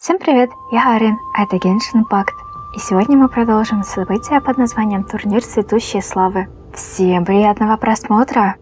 Всем привет, я Арин, а это Genshin Impact. И сегодня мы продолжим событие под названием «Турнир цветущей славы». Всем приятного просмотра!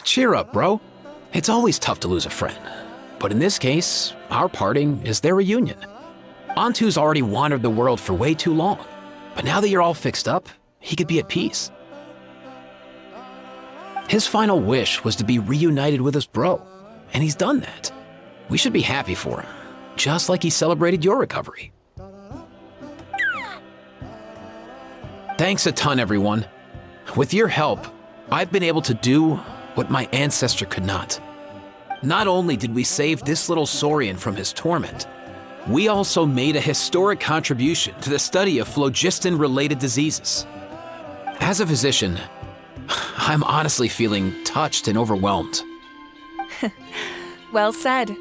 Cheer up, bro. It's always tough to lose a friend. But in this case, our parting is their reunion. Antu's already wandered the world for way too long. But now that you're all fixed up, he could be at peace. His final wish was to be reunited with his bro, and he's done that. We should be happy for him, just like he celebrated your recovery. Thanks a ton, everyone. With your help, I've been able to do what my ancestor could not. Not only did we save this little Saurian from his torment, we also made a historic contribution to the study of phlogiston-related diseases. As a physician, I'm honestly feeling touched and overwhelmed. Well said.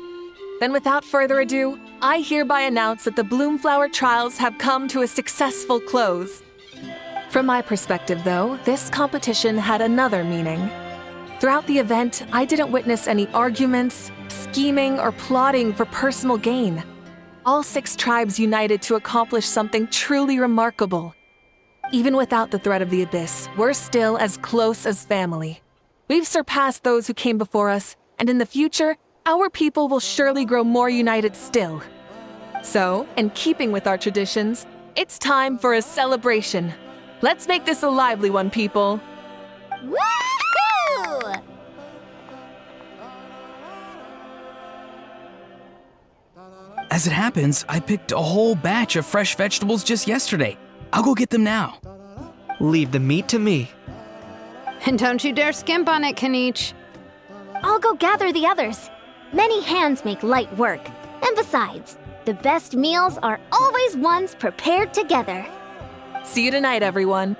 Then without further ado, I hereby announce that the Bloomflower trials have come to a successful close. From my perspective, though, this competition had another meaning. Throughout the event, I didn't witness any arguments, scheming, or plotting for personal gain. All 6 tribes united to accomplish something truly remarkable. Even without the threat of the abyss, we're still as close as family. We've surpassed those who came before us, and in the future, our people will surely grow more united still. So, in keeping with our traditions, it's time for a celebration. Let's make this a lively one, people. Woohoo! As it happens, I picked a whole batch of fresh vegetables just yesterday. I'll go get them now. Leave the meat to me. And don't you dare skimp on it, Kanich. I'll go gather the others. Many hands make light work. And besides, the best meals are always ones prepared together. See you tonight, everyone.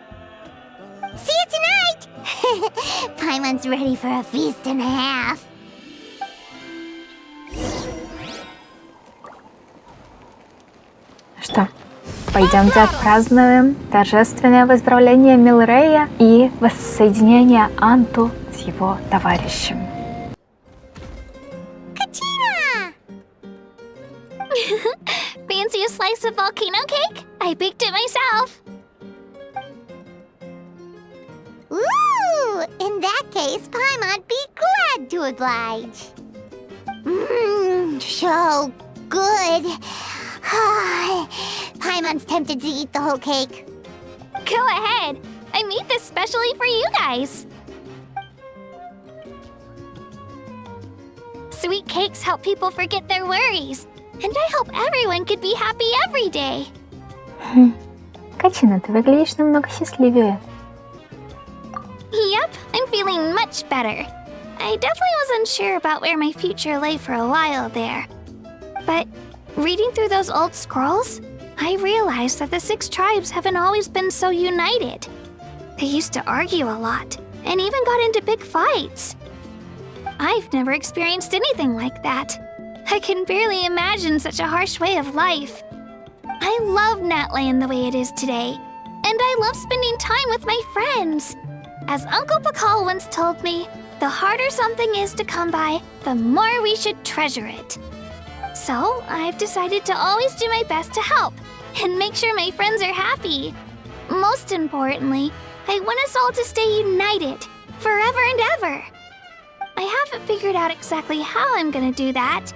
See you tonight! Paimon's ready for a feast and a half. Что, пойдемте отпразднуем торжественное выздоровление Милрея и воссоединение Анту с его товарищем. Fancy a slice of volcano cake? I baked it myself. in that case, Paimon'd be glad to oblige. So good. Paimon's tempted to eat the whole cake. Go ahead. I made this specially for you guys. Sweet cakes help people forget their worries. And I hope everyone could be happy every day. Качина, ты выглядишь намного счастливее. Yep, I'm feeling much better. I definitely wasn't sure about where my future lay for a while there. But reading through those old scrolls, I realized that the 6 tribes haven't always been so united. They used to argue a lot, and even got into big fights. I've never experienced anything like that. I can barely imagine such a harsh way of life. I love Natland the way it is today, and I love spending time with my friends. As Uncle Pakal once told me, the harder something is to come by, the more we should treasure it. So I've decided to always do my best to help, and make sure my friends are happy. Most importantly, I want us all to stay united, forever and ever. I haven't figured out exactly how I'm gonna do that,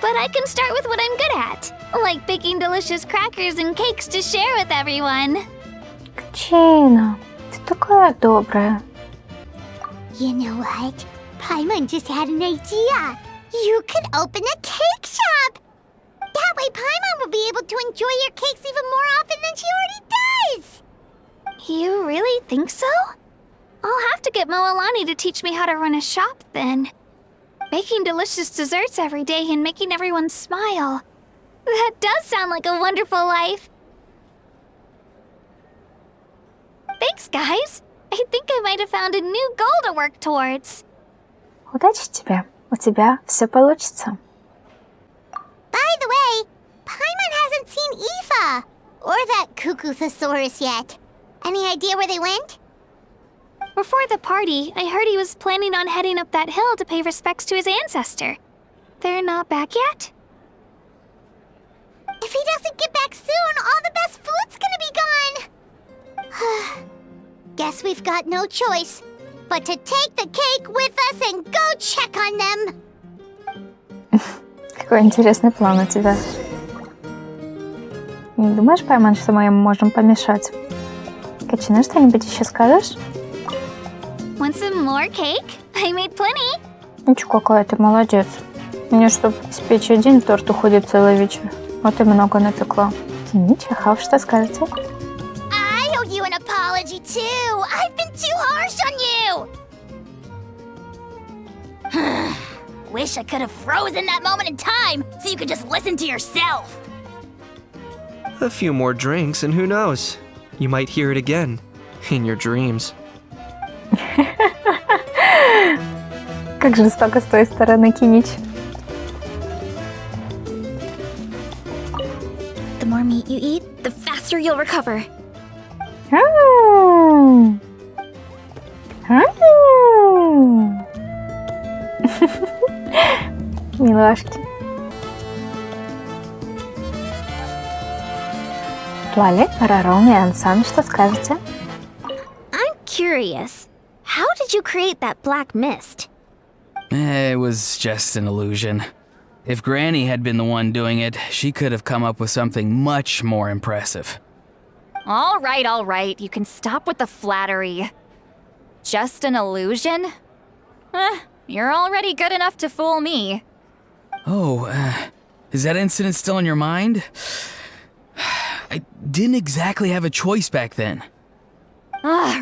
but I can start with what I'm good at, like baking delicious crackers and cakes to share with everyone. Качина, ты такая добрая. You know what? Paimon just had an idea. You could open a cake shop. That way Paimon will be able to enjoy your cakes even more often than she already does. You really think so? I'll have to get Moalani to teach me how to run a shop then. Baking delicious desserts every day and making everyone smile. That does sound like a wonderful life. Thanks, guys. I think I might have found a new goal to work towards. Удачи тебе. У тебя все получится. By the way, Paimon hasn't seen Aoife or that Cuckoo-thesaurus yet. Any idea where they went? Before the party, I heard he was planning on heading up that hill to pay respects to his ancestor. They're not back yet? If he doesn't get back soon, all the best food's gonna be gone. Guess we've got no choice but to take the cake with us and go check on them. Какой интересный план у тебя. Не думаешь, Пайман, что мы ему можем помешать? Качина, что-нибудь еще скажешь? Want some more cake? I made plenty. Ничего, какая ты молодец. Мне, чтоб испечь один торт, уходит целый вечер. Вот ты много напекла. Ничего, что скажете? I owe you an apology too. I've been too harsh on you. Wish I could have frozen that moment in time so you could just listen to yourself. A few more drinks and who knows? You might hear it again. In your dreams. Как жестоко с твоей стороны, Кинич. The more meat you eat, the faster you'll recover. Милашки. Лали, Рарон и Ансан, что скажете? I'm curious. How did you create that black mist? It was just an illusion. If Granny had been the one doing it, she could have come up with something much more impressive. All right. You can stop with the flattery. Just an illusion? You're already good enough to fool me. Oh, is that incident still in your mind? I didn't exactly have a choice back then.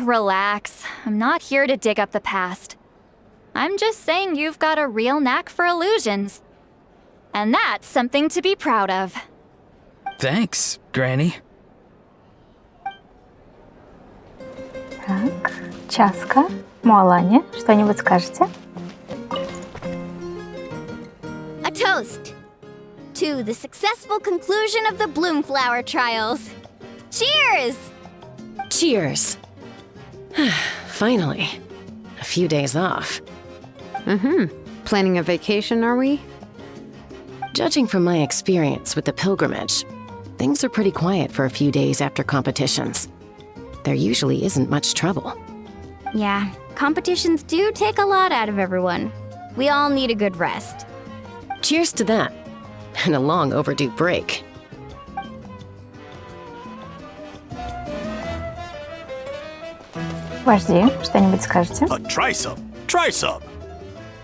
Relax. I'm not here to dig up the past. I'm just saying you've got a real knack for illusions. And that's something to be proud of. Thanks, Granny. Так, Часка, Моалани, что-нибудь скажете? A toast to the successful conclusion of the Bloomflower trials. Cheers! Cheers. Finally. A few days off. Planning a vacation, are we? Judging from my experience with the pilgrimage, things are pretty quiet for a few days after competitions. There usually isn't much trouble. Yeah, competitions do take a lot out of everyone. We all need a good rest. Cheers to that. And a long overdue break. Вожди, что-нибудь скажете? Try some. Try some.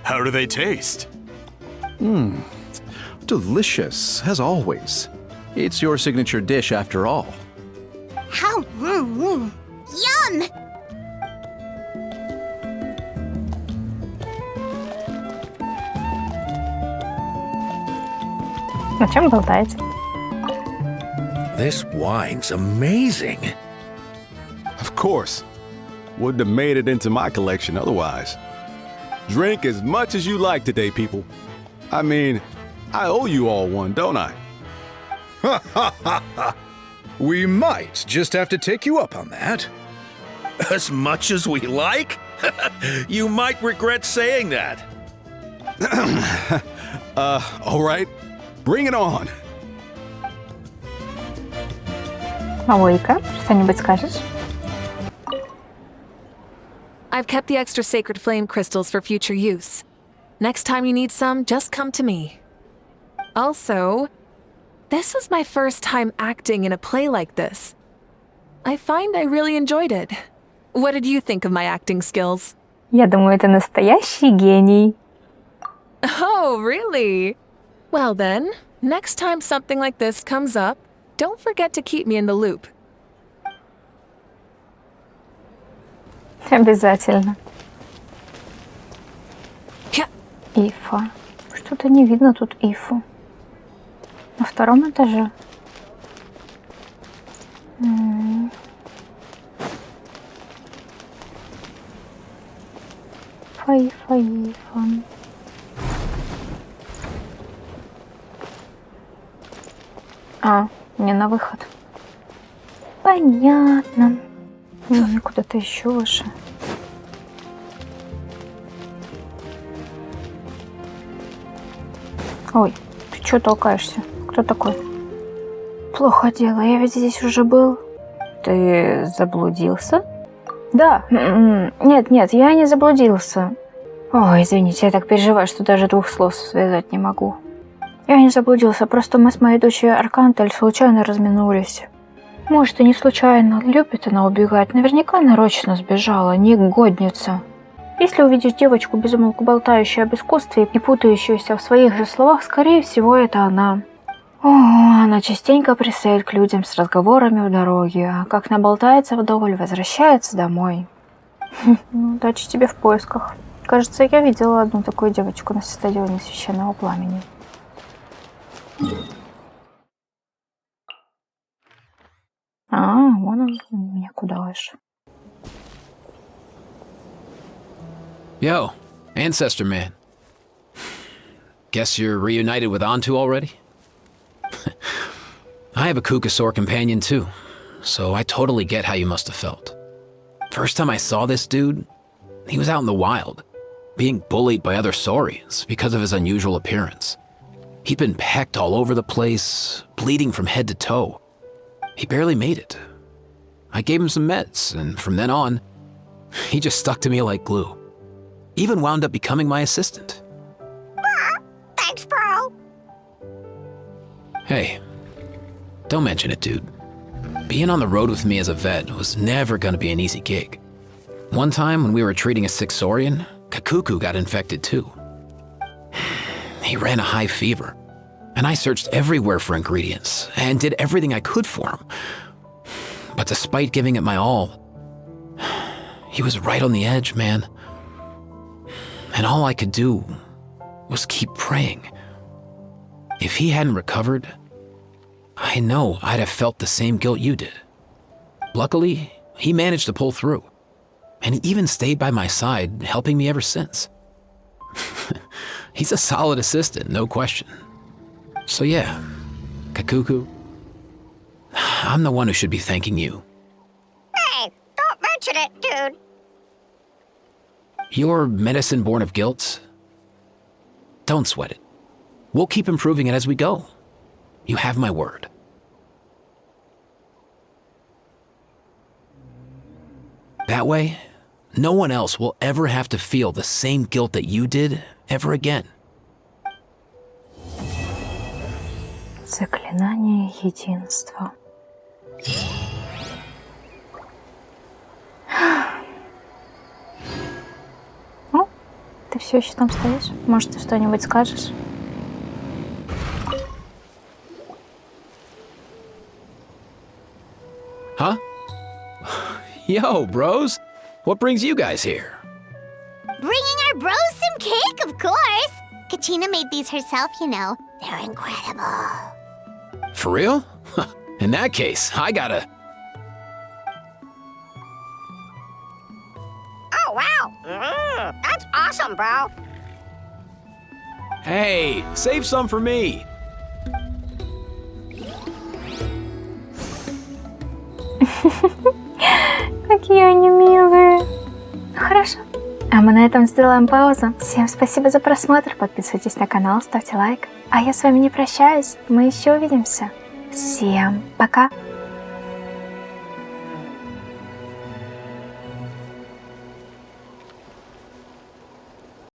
How do they taste? Delicious, as always. It's your signature dish after all. How? Yum! О чем болтаете? This wine's amazing. Of course. Wouldn't have made it into my collection otherwise. Drink as much as you like today, people. I mean, I owe you all one, don't I? Ha ha ha ha! We might just have to take you up on that. As much as we like? You might regret saying that. All right. Bring it on. Маленько, что-нибудь скажешь? I've kept the extra sacred flame crystals for future use. Next time you need some, just come to me. Also, this is my first time acting in a play like this. I find I really enjoyed it. What did you think of my acting skills? Я думаю, это настоящий гений. Oh, really? Well then, next time something like this comes up, don't forget to keep me in the loop. Обязательно. Ифа. Что-то не видно тут Ифу. На втором этаже. Ифа. Не на выход. Понятно. Мне куда-то еще выше. Ой, ты чё толкаешься? Кто такой? Плохо дело, я ведь здесь уже был. Ты заблудился? Да. Нет, я не заблудился. Ой, извините, я так переживаю, что даже двух слов связать не могу. Я не заблудился, просто мы с моей дочерью Аркантель случайно разминулись. Может, и не случайно. Любит она убегать. Наверняка нарочно сбежала, негодница. Если увидишь девочку, безумолку болтающую об искусстве и путающуюся в своих же словах, скорее всего, это она. Она частенько пристает к людям с разговорами в дороге, а как наболтается вдоволь, возвращается домой. Удачи тебе в поисках. Кажется, я видела одну такую девочку на стадионе Священного Пламени. Вон он, меня куда выше. Yo, ancestor man. Guess you're reunited with Анту already? I have a Kukasaur companion too, so I totally get how you must have felt. First time I saw this dude, he was out in the wild, being bullied by other saurians because of his unusual appearance. He'd been pecked all over the place, bleeding from head to toe. He barely made it. I gave him some meds, and from then on, he just stuck to me like glue. Even wound up becoming my assistant. Thanks, bro. Hey, don't mention it, dude. Being on the road with me as a vet was never gonna be an easy gig. One time when we were treating a sick saurian, Kakuku got infected too. He ran a high fever, and I searched everywhere for ingredients and did everything I could for him. But despite giving it my all, he was right on the edge, man. And all I could do was keep praying. If he hadn't recovered, I know I'd have felt the same guilt you did. Luckily, he managed to pull through, and he even stayed by my side, helping me ever since. He's a solid assistant, no question. So yeah, Kakuku, I'm the one who should be thanking you. Hey, don't mention it, dude. Your medicine born of guilt? Don't sweat it. We'll keep improving it as we go. You have my word. That way, no one else will ever have to feel the same guilt that you did ever again. Заклинание единства. Ну, ты все еще там стоишь? Может, ты что-нибудь скажешь? Huh? Yo, bros. What brings you guys here? Bringing our bros some cake, of course. Kachina made these herself, you know. They're incredible. For real? In that case, I gotta... Oh, wow. That's awesome, bro. Hey, save some for me. Какие они милые. Хорошо. А мы на этом сделаем паузу. Всем спасибо за просмотр. Подписывайтесь на канал, ставьте лайк. А я с вами не прощаюсь. Мы еще увидимся. Всем пока.